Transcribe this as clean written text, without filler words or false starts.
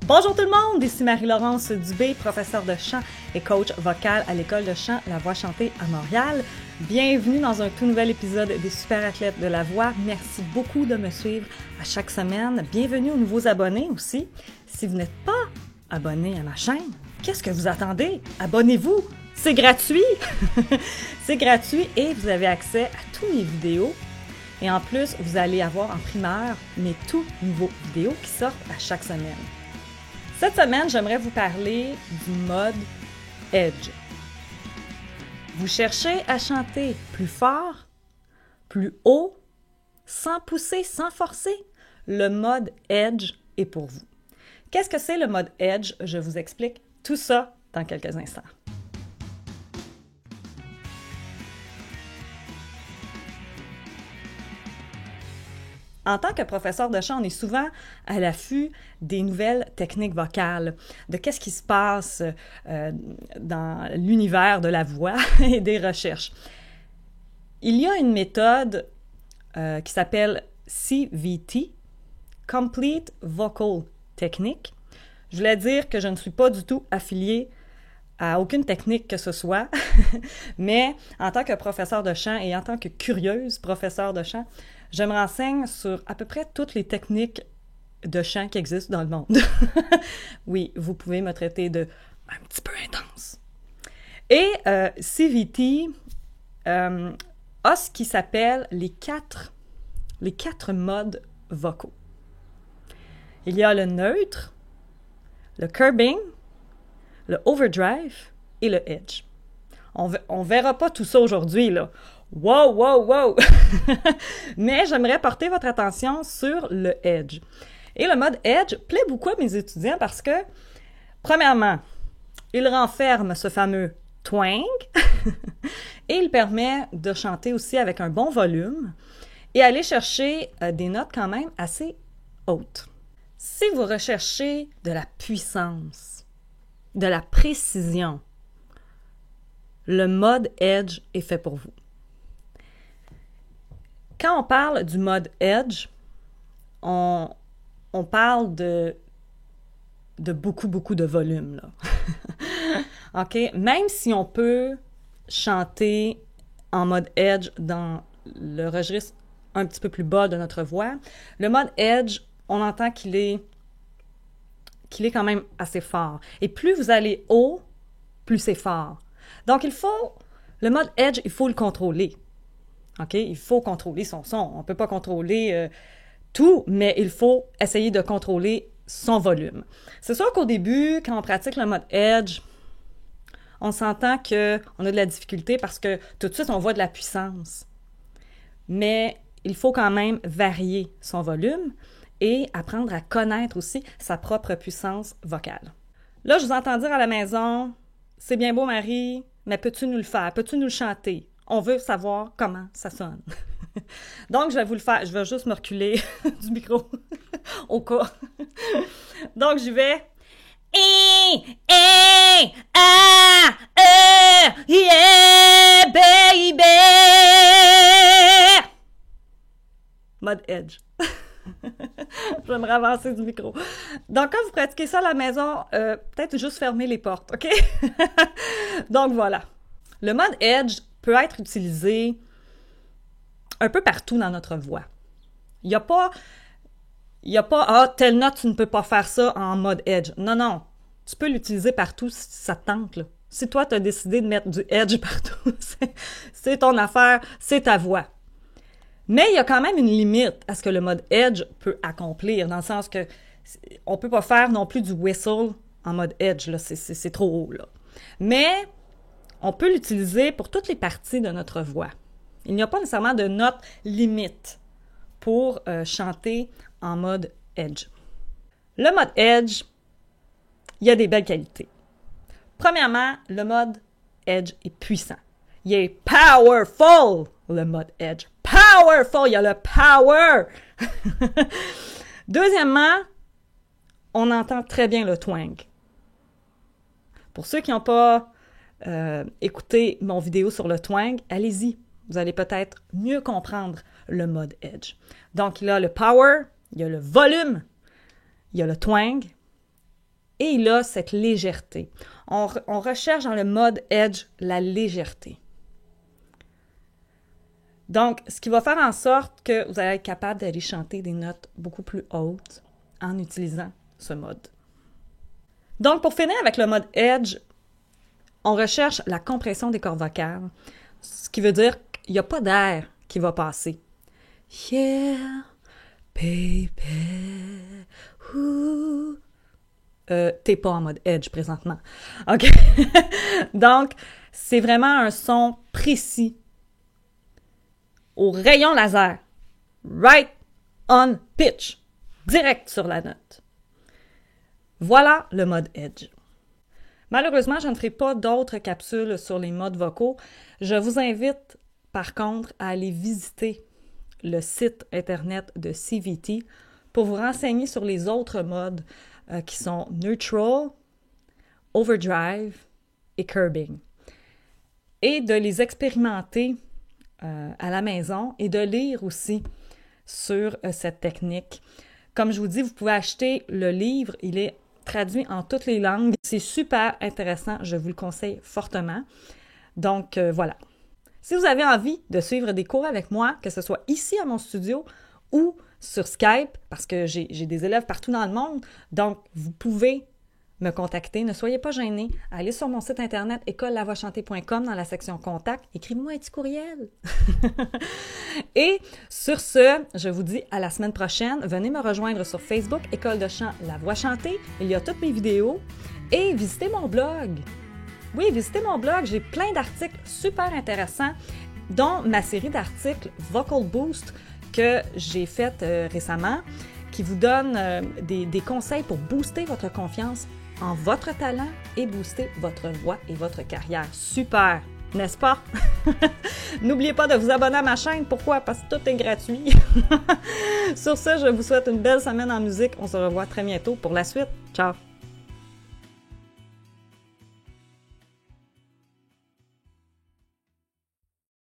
Bonjour tout le monde, ici Marie-Laurence Dubé, professeure de chant et coach vocal à l'école de chant La Voix chantée à Montréal. Bienvenue dans un tout nouvel épisode des Super Athlètes de la Voix. Merci beaucoup de me suivre à chaque semaine. Bienvenue aux nouveaux abonnés aussi. Si vous n'êtes pas abonné à ma chaîne, qu'est-ce que vous attendez? Abonnez-vous! C'est gratuit! C'est gratuit et vous avez accès à tous mes vidéos. Et en plus, vous allez avoir en primeur mes tout nouveaux vidéos qui sortent à chaque semaine. Cette semaine, j'aimerais vous parler du mode Edge. Vous cherchez à chanter plus fort, plus haut, sans pousser, sans forcer? Le mode Edge est pour vous. Qu'est-ce que c'est le mode Edge? Je vous explique tout ça dans quelques instants. En tant que professeur de chant, on est souvent à l'affût des nouvelles techniques vocales, de qu'est-ce qui se passe dans l'univers de la voix et des recherches. Il y a une méthode qui s'appelle CVT, Complete Vocal Technique. Je voulais dire que je ne suis pas du tout affiliée à aucune technique que ce soit, mais en tant que professeur de chant et en tant que curieuse professeure de chant, je me renseigne sur à peu près toutes les techniques de chant qui existent dans le monde. Oui, vous pouvez me traiter de un petit peu intense. Et CVT a ce qui s'appelle les quatre modes vocaux. Il y a le neutre, le curbing, le overdrive et le edge. On verra pas tout ça aujourd'hui, là. Wow, wow, wow! Mais j'aimerais porter votre attention sur le edge. Et le mode edge plaît beaucoup à mes étudiants parce que, premièrement, il renferme ce fameux twang et il permet de chanter aussi avec un bon volume et aller chercher des notes quand même assez hautes. Si vous recherchez de la puissance, de la précision, le mode Edge est fait pour vous. Quand on parle du mode Edge, on parle de beaucoup de volume, là. OK? Même si on peut chanter en mode Edge dans le registre un petit peu plus bas de notre voix, le mode Edge, on entend qu'il est quand même assez fort. Et plus vous allez haut, plus c'est fort. Donc, le mode Edge, il faut le contrôler. OK? Il faut contrôler son son. On ne peut pas contrôler tout, mais il faut essayer de contrôler son volume. C'est sûr qu'au début, quand on pratique le mode Edge, on s'entend qu'on a de la difficulté parce que tout de suite, on voit de la puissance. Mais il faut quand même varier son volume et apprendre à connaître aussi sa propre puissance vocale. Là, je vous entends dire à la maison, « C'est bien beau, Marie, mais peux-tu nous le faire? Peux-tu nous le chanter? On veut savoir comment ça sonne. » Donc, je vais vous le faire. Je vais juste me reculer du micro au cas. Donc, j'y vais. Yeah, baby! Mode Edge. Je vais me ravancer du micro. Donc, quand vous pratiquez ça à la maison, peut-être juste fermer les portes, OK? Donc, voilà. Le mode Edge peut être utilisé un peu partout dans notre voix. Il n'y a pas, ah, telle note, tu ne peux pas faire ça en mode Edge. Non. Tu peux l'utiliser partout si ça te tente, là. Si toi, tu as décidé de mettre du Edge partout, c'est ton affaire, c'est ta voix. Mais il y a quand même une limite à ce que le mode Edge peut accomplir, dans le sens que on peut pas faire non plus du whistle en mode Edge, là, c'est trop haut, là. Mais on peut l'utiliser pour toutes les parties de notre voix. Il n'y a pas nécessairement de note limite pour chanter en mode Edge. Le mode Edge, il y a des belles qualités. Premièrement, le mode Edge est puissant. Il est powerful, le mode Edge. Powerful, il y a le power! Deuxièmement, on entend très bien le twang. Pour ceux qui n'ont pas écouté mon vidéo sur le twang, allez-y. Vous allez peut-être mieux comprendre le mode Edge. Donc, il y a le power, il y a le volume, il y a le twang et il a cette légèreté. On recherche dans le mode Edge la légèreté. Donc, ce qui va faire en sorte que vous allez être capable d'aller chanter des notes beaucoup plus hautes en utilisant ce mode. Donc, pour finir avec le mode Edge, on recherche la compression des cordes vocales, ce qui veut dire qu'il n'y a pas d'air qui va passer. Yeah, baby, ooh. T'es pas en mode Edge présentement. OK? Donc, c'est vraiment un son précis au rayon laser. Right on pitch. Direct sur la note. Voilà le mode Edge. Malheureusement, je ne ferai pas d'autres capsules sur les modes vocaux. Je vous invite, par contre, à aller visiter le site Internet de CVT pour vous renseigner sur les autres modes qui sont Neutral, Overdrive et Curbing. Et de les expérimenter à la maison et de lire aussi sur cette technique. Comme je vous dis, vous pouvez acheter le livre, il est traduit en toutes les langues. C'est super intéressant, je vous le conseille fortement. Donc voilà. Si vous avez envie de suivre des cours avec moi, que ce soit ici à mon studio ou sur Skype, parce que j'ai des élèves partout dans le monde, donc vous pouvez me contacter. Ne soyez pas gênés. Allez sur mon site internet écolelavochanter.com dans la section Contact. Écrivez-moi un petit courriel. Et sur ce, je vous dis à la semaine prochaine. Venez me rejoindre sur Facebook, École de chant La Voix chantée. Il y a toutes mes vidéos. Et visitez mon blog. Oui, visitez mon blog. J'ai plein d'articles super intéressants, dont ma série d'articles Vocal Boost que j'ai faite récemment, qui vous donne des conseils pour booster votre confiance en votre talent et booster votre voix et votre carrière. Super, n'est-ce pas? N'oubliez pas de vous abonner à ma chaîne. Pourquoi? Parce que tout est gratuit. Sur ce, je vous souhaite une belle semaine en musique. On se revoit très bientôt pour la suite. Ciao!